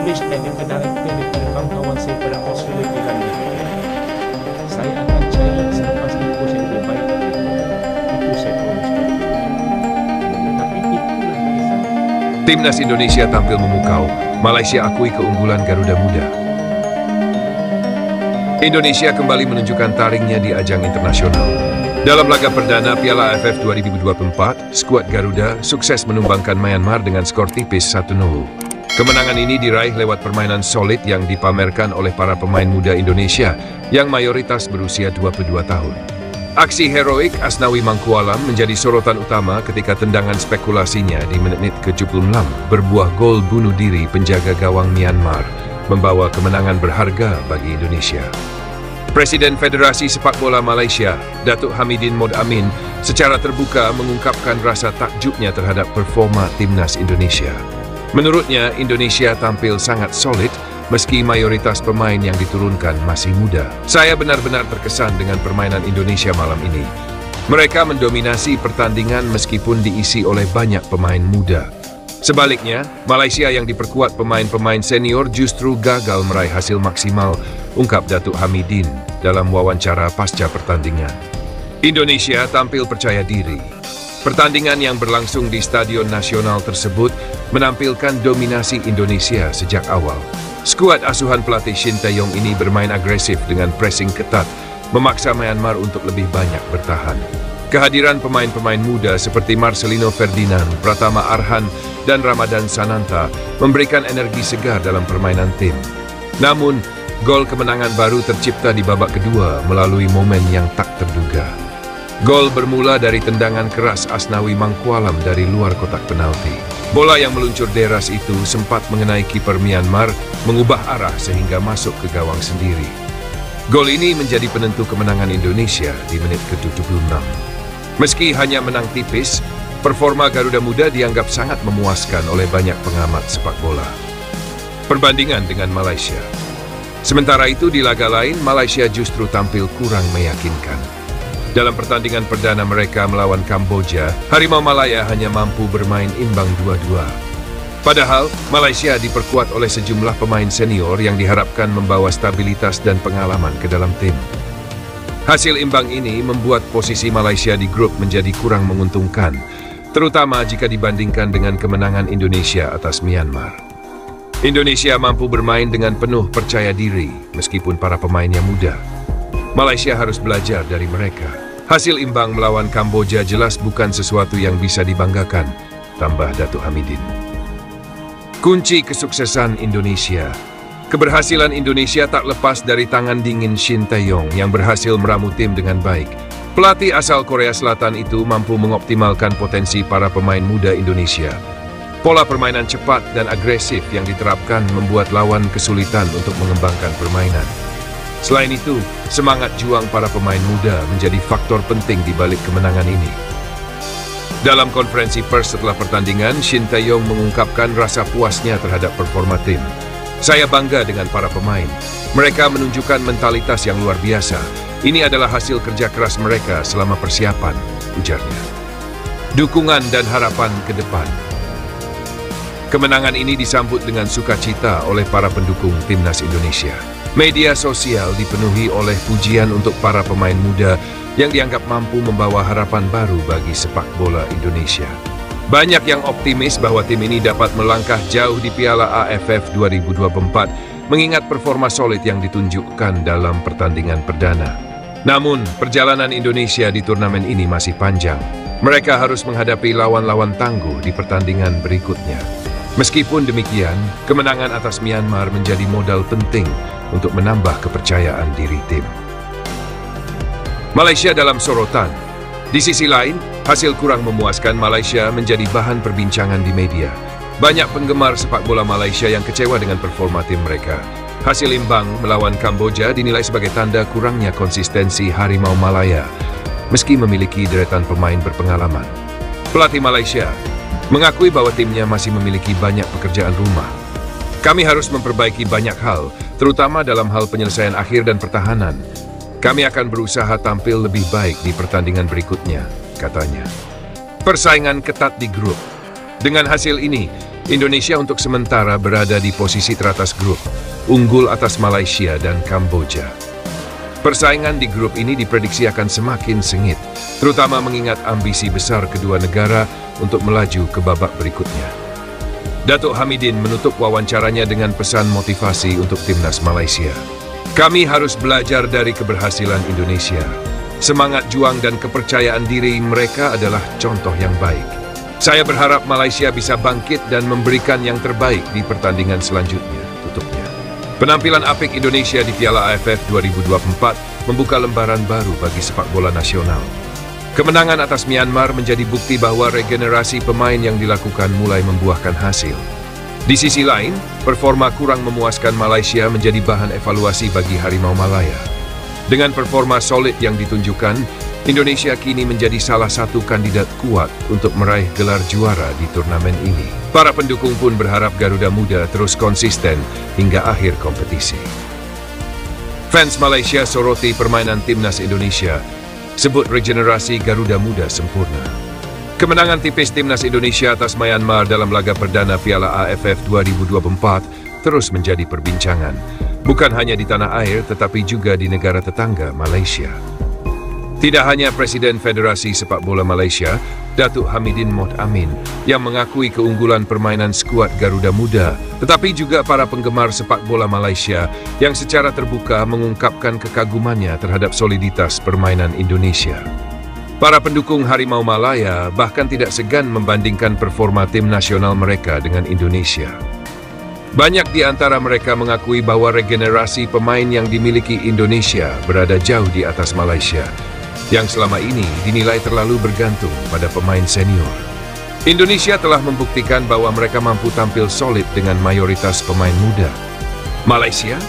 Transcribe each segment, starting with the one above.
tulis daripada kawan-kawan saya pada Australia bilang saya akan challenge selepas itu saya lebih baik. Itu saya tuliskan. Tapi itulah kisah. Timnas Indonesia tampil memukau. Malaysia akui keunggulan Garuda Muda. Indonesia kembali menunjukkan taringnya di ajang internasional. Dalam laga perdana Piala AFF 2024, skuad Garuda sukses menumbangkan Myanmar dengan skor tipis 1-0. Kemenangan ini diraih lewat permainan solid yang dipamerkan oleh para pemain muda Indonesia yang mayoritas berusia 22 tahun. Aksi heroik Asnawi Mangkualam menjadi sorotan utama ketika tendangan spekulasinya di menit ke-76 berbuah gol bunuh diri penjaga gawang Myanmar, membawa kemenangan berharga bagi Indonesia. Presiden Federasi Sepak Bola Malaysia, Datuk Hamidin Mod Amin, secara terbuka mengungkapkan rasa takjubnya terhadap performa timnas Indonesia. Menurutnya, Indonesia tampil sangat solid meski mayoritas pemain yang diturunkan masih muda. Saya benar-benar terkesan dengan permainan Indonesia malam ini. Mereka mendominasi pertandingan meskipun diisi oleh banyak pemain muda. Sebaliknya, Malaysia yang diperkuat pemain-pemain senior justru gagal meraih hasil maksimal, ungkap Datuk Hamidin dalam wawancara pasca pertandingan. Indonesia tampil percaya diri. Pertandingan yang berlangsung di Stadion Nasional tersebut menampilkan dominasi Indonesia sejak awal. Skuad asuhan pelatih Shin Tae-yong ini bermain agresif dengan pressing ketat, memaksa Myanmar untuk lebih banyak bertahan. Kehadiran pemain-pemain muda seperti Marcelino Ferdinand, Pratama Arhan, dan Ramadan Sananta memberikan energi segar dalam permainan tim. Namun, gol kemenangan baru tercipta di babak kedua melalui momen yang tak terduga. Gol bermula dari tendangan keras Asnawi Mangkualam dari luar kotak penalti. Bola yang meluncur deras itu sempat mengenai kiper Myanmar, mengubah arah sehingga masuk ke gawang sendiri. Gol ini menjadi penentu kemenangan Indonesia di menit ke-76. Meski hanya menang tipis, performa Garuda Muda dianggap sangat memuaskan oleh banyak pengamat sepak bola. Perbandingan dengan Malaysia. Sementara itu di laga lain, Malaysia justru tampil kurang meyakinkan. Dalam pertandingan perdana mereka melawan Kamboja, Harimau Malaya hanya mampu bermain imbang 2-2. Padahal, Malaysia diperkuat oleh sejumlah pemain senior yang diharapkan membawa stabilitas dan pengalaman ke dalam tim. Hasil imbang ini membuat posisi Malaysia di grup menjadi kurang menguntungkan, terutama jika dibandingkan dengan kemenangan Indonesia atas Myanmar. Indonesia mampu bermain dengan penuh percaya diri, meskipun para pemainnya muda. Malaysia harus belajar dari mereka. Hasil imbang melawan Kamboja jelas bukan sesuatu yang bisa dibanggakan, tambah Datuk Hamidin. Kunci kesuksesan Indonesia. Keberhasilan Indonesia tak lepas dari tangan dingin Shin Tae-yong yang berhasil meramu tim dengan baik. Pelatih asal Korea Selatan itu mampu mengoptimalkan potensi para pemain muda Indonesia. Pola permainan cepat dan agresif yang diterapkan membuat lawan kesulitan untuk mengembangkan permainan. Selain itu, semangat juang para pemain muda menjadi faktor penting di balik kemenangan ini. Dalam konferensi pers setelah pertandingan, Shin Tae-yong mengungkapkan rasa puasnya terhadap performa tim. Saya bangga dengan para pemain. Mereka menunjukkan mentalitas yang luar biasa. Ini adalah hasil kerja keras mereka selama persiapan, ujarnya. Dukungan dan harapan ke depan. Kemenangan ini disambut dengan sukacita oleh para pendukung timnas Indonesia. Media sosial dipenuhi oleh pujian untuk para pemain muda yang dianggap mampu membawa harapan baru bagi sepak bola Indonesia. Banyak yang optimis bahwa tim ini dapat melangkah jauh di Piala AFF 2024 mengingat performa solid yang ditunjukkan dalam pertandingan perdana. Namun, perjalanan Indonesia di turnamen ini masih panjang. Mereka harus menghadapi lawan-lawan tangguh di pertandingan berikutnya. Meskipun demikian, kemenangan atas Myanmar menjadi modal penting untuk menambah kepercayaan diri tim. Malaysia dalam sorotan. Di sisi lain, hasil kurang memuaskan Malaysia menjadi bahan perbincangan di media. Banyak penggemar sepak bola Malaysia yang kecewa dengan performa tim mereka. Hasil imbang melawan Kamboja dinilai sebagai tanda kurangnya konsistensi Harimau Malaya, meski memiliki deretan pemain berpengalaman. Pelatih Malaysia mengakui bahwa timnya masih memiliki banyak pekerjaan rumah. Kami harus memperbaiki banyak hal, terutama dalam hal penyelesaian akhir dan pertahanan. Kami akan berusaha tampil lebih baik di pertandingan berikutnya, katanya. Persaingan ketat di grup. Dengan hasil ini, Indonesia untuk sementara berada di posisi teratas grup, unggul atas Malaysia dan Kamboja. Persaingan di grup ini diprediksi akan semakin sengit, terutama mengingat ambisi besar kedua negara untuk melaju ke babak berikutnya. Datuk Hamidin menutup wawancaranya dengan pesan motivasi untuk timnas Malaysia. Kami harus belajar dari keberhasilan Indonesia. Semangat juang dan kepercayaan diri mereka adalah contoh yang baik. Saya berharap Malaysia bisa bangkit dan memberikan yang terbaik di pertandingan selanjutnya, tutupnya. Penampilan apik Indonesia di Piala AFF 2024 membuka lembaran baru bagi sepak bola nasional. Kemenangan atas Myanmar menjadi bukti bahwa regenerasi pemain yang dilakukan mulai membuahkan hasil. Di sisi lain, performa kurang memuaskan Malaysia menjadi bahan evaluasi bagi Harimau Malaya. Dengan performa solid yang ditunjukkan, Indonesia kini menjadi salah satu kandidat kuat untuk meraih gelar juara di turnamen ini. Para pendukung pun berharap Garuda Muda terus konsisten hingga akhir kompetisi. Fans Malaysia soroti permainan timnas Indonesia, sebut regenerasi Garuda Muda sempurna. Kemenangan tipis timnas Indonesia atas Myanmar dalam laga perdana Piala AFF 2024 terus menjadi perbincangan, bukan hanya di tanah air tetapi juga di negara tetangga Malaysia. Tidak hanya Presiden Federasi Sepak Bola Malaysia, Datuk Hamidin Mohd Amin, yang mengakui keunggulan permainan skuad Garuda Muda, tetapi juga para penggemar sepak bola Malaysia yang secara terbuka mengungkapkan kekagumannya terhadap soliditas permainan Indonesia. Para pendukung Harimau Malaya bahkan tidak segan membandingkan performa tim nasional mereka dengan Indonesia. Banyak di antara mereka mengakui bahwa regenerasi pemain yang dimiliki Indonesia berada jauh di atas Malaysia, yang selama ini dinilai terlalu bergantung pada pemain senior. Indonesia telah membuktikan bahwa mereka mampu tampil solid dengan mayoritas pemain muda. Malaysia?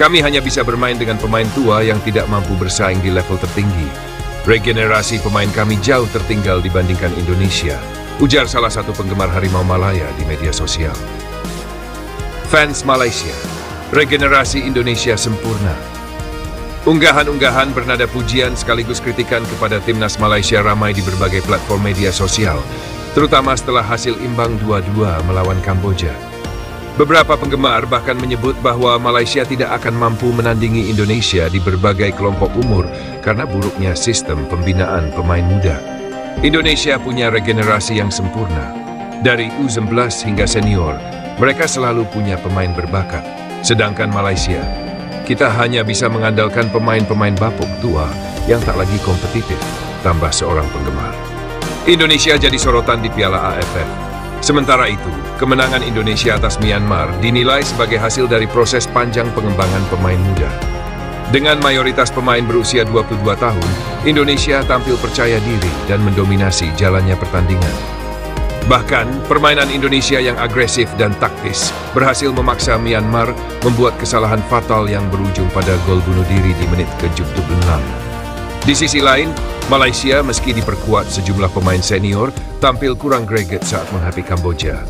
Kami hanya bisa bermain dengan pemain tua yang tidak mampu bersaing di level tertinggi. Regenerasi pemain kami jauh tertinggal dibandingkan Indonesia, ujar salah satu penggemar Harimau Malaya di media sosial. Fans Malaysia, regenerasi Indonesia sempurna. Unggahan-unggahan bernada pujian sekaligus kritikan kepada timnas Malaysia ramai di berbagai platform media sosial, terutama setelah hasil imbang 2-2 melawan Kamboja. Beberapa penggemar bahkan menyebut bahwa Malaysia tidak akan mampu menandingi Indonesia di berbagai kelompok umur karena buruknya sistem pembinaan pemain muda. Indonesia punya regenerasi yang sempurna. Dari U19 hingga senior, mereka selalu punya pemain berbakat. Sedangkan Malaysia, kita hanya bisa mengandalkan pemain-pemain bapuk tua yang tak lagi kompetitif, tambah seorang penggemar. Indonesia jadi sorotan di Piala AFF. Sementara itu, kemenangan Indonesia atas Myanmar dinilai sebagai hasil dari proses panjang pengembangan pemain muda. Dengan mayoritas pemain berusia 22 tahun, Indonesia tampil percaya diri dan mendominasi jalannya pertandingan. Bahkan, permainan Indonesia yang agresif dan taktis berhasil memaksa Myanmar membuat kesalahan fatal yang berujung pada gol bunuh diri di menit ke-76. Di sisi lain, Malaysia meski diperkuat sejumlah pemain senior, tampil kurang greget saat menghadapi Kamboja.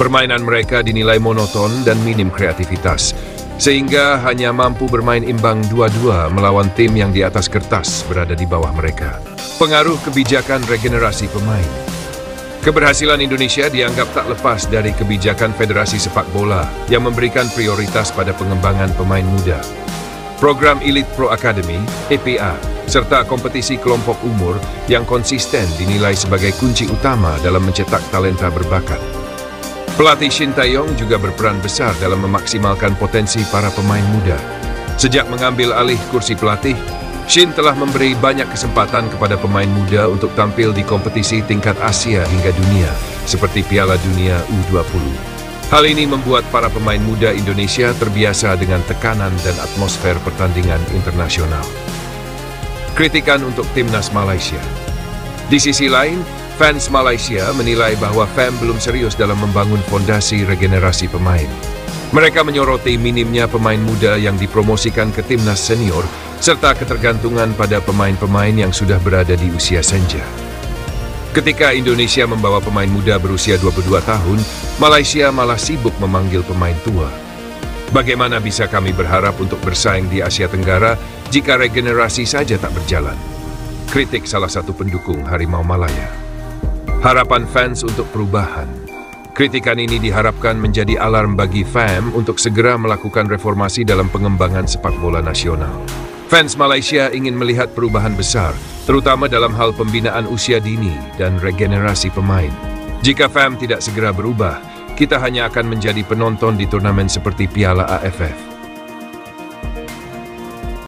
Permainan mereka dinilai monoton dan minim kreativitas, sehingga hanya mampu bermain imbang 2-2 melawan tim yang di atas kertas berada di bawah mereka. Pengaruh kebijakan regenerasi pemain. Keberhasilan Indonesia dianggap tak lepas dari kebijakan Federasi Sepak Bola yang memberikan prioritas pada pengembangan pemain muda. Program Elite Pro Academy, EPA, serta kompetisi kelompok umur yang konsisten dinilai sebagai kunci utama dalam mencetak talenta berbakat. Pelatih Shin Tae-yong juga berperan besar dalam memaksimalkan potensi para pemain muda. Sejak mengambil alih kursi pelatih, Shin telah memberi banyak kesempatan kepada pemain muda untuk tampil di kompetisi tingkat Asia hingga dunia, seperti Piala Dunia U20. Hal ini membuat para pemain muda Indonesia terbiasa dengan tekanan dan atmosfer pertandingan internasional. Kritikan untuk timnas Malaysia. Di sisi lain, fans Malaysia menilai bahwa FAM belum serius dalam membangun fondasi regenerasi pemain. Mereka menyoroti minimnya pemain muda yang dipromosikan ke timnas senior, serta ketergantungan pada pemain-pemain yang sudah berada di usia senja. Ketika Indonesia membawa pemain muda berusia 22 tahun, Malaysia malah sibuk memanggil pemain tua. Bagaimana bisa kami berharap untuk bersaing di Asia Tenggara jika regenerasi saja tak berjalan? Kritik salah satu pendukung Harimau Malaya. Harapan fans untuk perubahan. Kritikan ini diharapkan menjadi alarm bagi FAM untuk segera melakukan reformasi dalam pengembangan sepak bola nasional. Fans Malaysia ingin melihat perubahan besar, terutama dalam hal pembinaan usia dini dan regenerasi pemain. Jika FAM tidak segera berubah, kita hanya akan menjadi penonton di turnamen seperti Piala AFF.